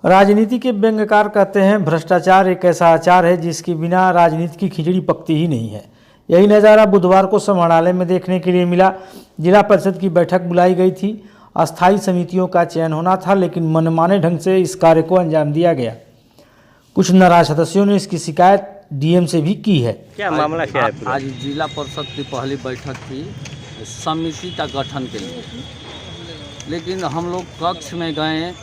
राजनीति के व्यंग्यकार कहते हैं भ्रष्टाचार एक ऐसा आचार है जिसके बिना राजनीति की खिचड़ी पकती ही नहीं है। यही नज़ारा बुधवार को समाहरणालय में देखने के लिए मिला। जिला परिषद की बैठक बुलाई गई थी। अस्थायी समितियों का चयन होना था, लेकिन मनमाने ढंग से इस कार्य को अंजाम दिया गया। कुछ नाराज सदस्यों ने इसकी शिकायत डीएम से भी की है। क्या मामला क्या है? आज जिला परिषद की पहली बैठक थी समिति का गठन के लिए, लेकिन हम लोग कक्ष में गए।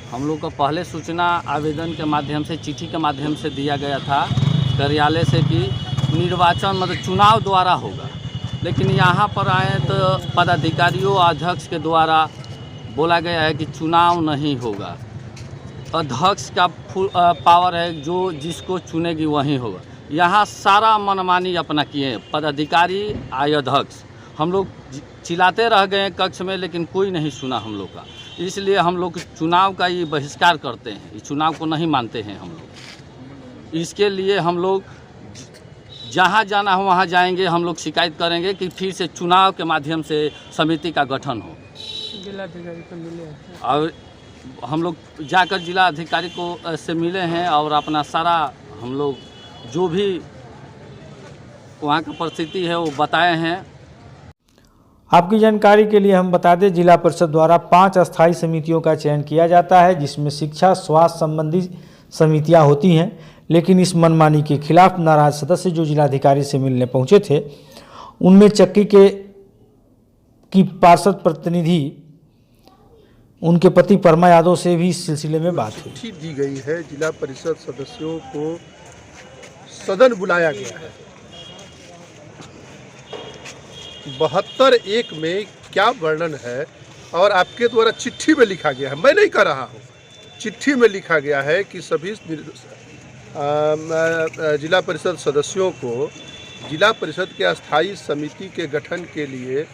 हम लोग को पहले सूचना आवेदन के माध्यम से, चिट्ठी के माध्यम से दिया गया था कार्यालय से कि निर्वाचन मतलब चुनाव द्वारा होगा, लेकिन यहाँ पर आए तो पदाधिकारियों अध्यक्ष के द्वारा बोला गया है कि चुनाव नहीं होगा। अध्यक्ष का फुल पावर है, जो जिसको चुनेगी वही होगा। यहाँ सारा मनमानी अपना किए पदाधिकारी अध्यक्ष। हम लोग चिल्लाते रह गए कक्ष में, लेकिन कोई नहीं सुना हम लोग का। इसलिए हम लोग चुनाव का ये बहिष्कार करते हैं, इस चुनाव को नहीं मानते हैं हम लोग। इसके लिए हम लोग जहाँ जाना हो वहाँ जाएंगे। हम लोग शिकायत करेंगे कि फिर से चुनाव के माध्यम से समिति का गठन हो। जिलाधिकारी को मिले और हम लोग जाकर जिला अधिकारी को से मिले हैं और अपना सारा हम लोग जो भी वहाँ की परिस्थिति है वो बताए हैं। आपकी जानकारी के लिए हम बता दें, जिला परिषद द्वारा 5 अस्थायी समितियों का चयन किया जाता है, जिसमें शिक्षा स्वास्थ्य संबंधी समितियां होती हैं। लेकिन इस मनमानी के खिलाफ नाराज सदस्य जो जिलाधिकारी से मिलने पहुंचे थे, उनमें चक्की की पार्षद प्रतिनिधि उनके पति परमा यादव से भी इस सिलसिले में बात हुई। चिट्ठी दी गई है, जिला परिषद सदस्यों को सदन बुलाया गया है। 72(1) में क्या वर्णन है और आपके द्वारा चिट्ठी में लिखा गया है, मैं नहीं कह रहा हूँ, चिट्ठी में लिखा गया है कि सभी जिला परिषद सदस्यों को जिला परिषद के अस्थायी समिति के गठन के लिए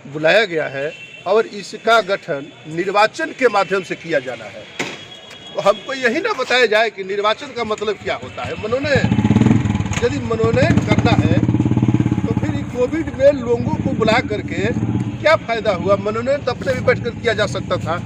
बुलाया गया है और इसका गठन निर्वाचन के माध्यम से किया जाना है। तो हमको यही ना बताया जाए कि निर्वाचन का मतलब क्या होता है। मनोनयन, यदि मनोनयन करना है तो फिर कोविड में लोगों को बुला करके क्या फ़ायदा हुआ? मनोनयन तब से भी बैठ कर किया जा सकता था।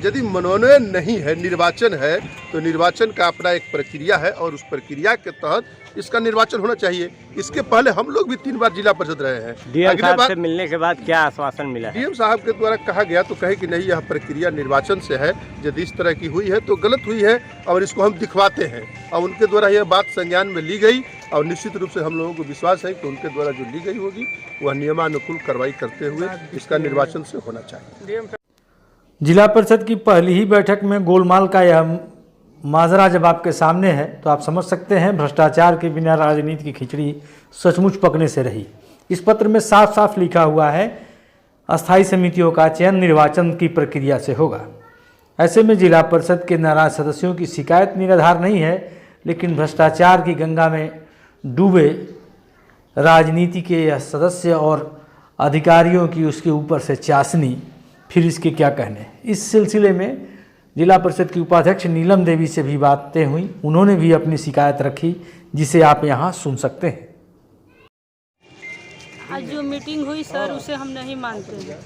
यदि मनोनयन नहीं है, निर्वाचन है, तो निर्वाचन का अपना एक प्रक्रिया है और उस प्रक्रिया के तहत इसका निर्वाचन होना चाहिए। इसके पहले हम लोग भी 3 बार जिला परिषद रहे हैं। डीएम साहब से मिलने के बाद क्या आश्वासन मिला? डीएम साहब के द्वारा कहा गया तो कहे कि नहीं, यह प्रक्रिया निर्वाचन से है, यदि इस तरह की हुई है तो गलत हुई है और इसको हम दिखवाते हैं। और उनके द्वारा यह बात संज्ञान में ली गई और निश्चित रूप से हम लोगों को विश्वास है कि उनके द्वारा जो ली गई होगी वह नियमानुकूल कार्रवाई करते हुए इसका निर्वाचन से होना चाहिए। जिला परिषद की पहली ही बैठक में गोलमाल का यह माजरा जब आपके सामने है तो आप समझ सकते हैं भ्रष्टाचार के बिना राजनीति की खिचड़ी सचमुच पकने से रही। इस पत्र में साफ साफ लिखा हुआ है अस्थायी समितियों का चयन निर्वाचन की प्रक्रिया से होगा। ऐसे में जिला परिषद के नाराज सदस्यों की शिकायत निराधार नहीं है, लेकिन भ्रष्टाचार की गंगा में डूबे राजनीति के यह सदस्य और अधिकारियों की उसके ऊपर से चाशनी, फिर इसके क्या कहने। इस सिलसिले में जिला परिषद की उपाध्यक्ष नीलम देवी से भी बातें हुई। उन्होंने भी अपनी शिकायत रखी, जिसे आप यहाँ सुन सकते हैं। आज जो मीटिंग हुई सर, उसे हम नहीं मानते हैं।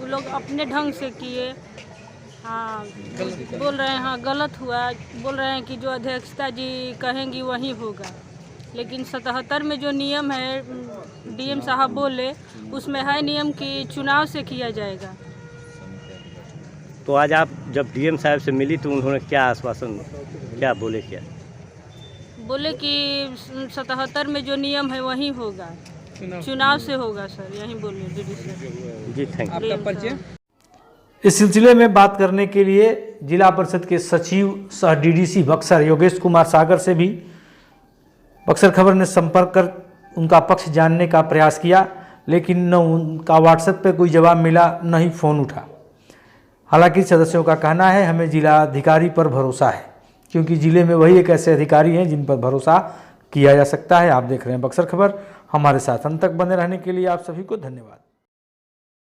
वो लोग अपने ढंग से किए। हाँ, बोल रहे हैं हाँ गलत हुआ, बोल रहे हैं कि जो अध्यक्षता जी कहेंगी वही होगा। लेकिन 77 में जो नियम है, डीएम साहब बोले, उसमें है नियम कि चुनाव से किया जाएगा। तो आज आप जब डीएम साहब से मिली तो उन्होंने क्या आश्वासन, क्या बोले? क्या बोले कि 77 में जो नियम है वही होगा, चुनाव से होगा सर, यही बोले डीडी सर। जी, थैंक यू। इस सिलसिले में बात करने के लिए जिला परिषद के सचिव सह डीडीसी बक्सर योगेश कुमार सागर से भी बक्सर खबर ने संपर्क कर उनका पक्ष जानने का प्रयास किया, लेकिन न उनका व्हाट्सएप पे कोई जवाब मिला, न ही फ़ोन उठा। हालांकि सदस्यों का कहना है हमें जिला अधिकारी पर भरोसा है, क्योंकि जिले में वही एक ऐसे अधिकारी हैं जिन पर भरोसा किया जा सकता है। आप देख रहे हैं बक्सर खबर। हमारे साथ अंत तक बने रहने के लिए आप सभी को धन्यवाद।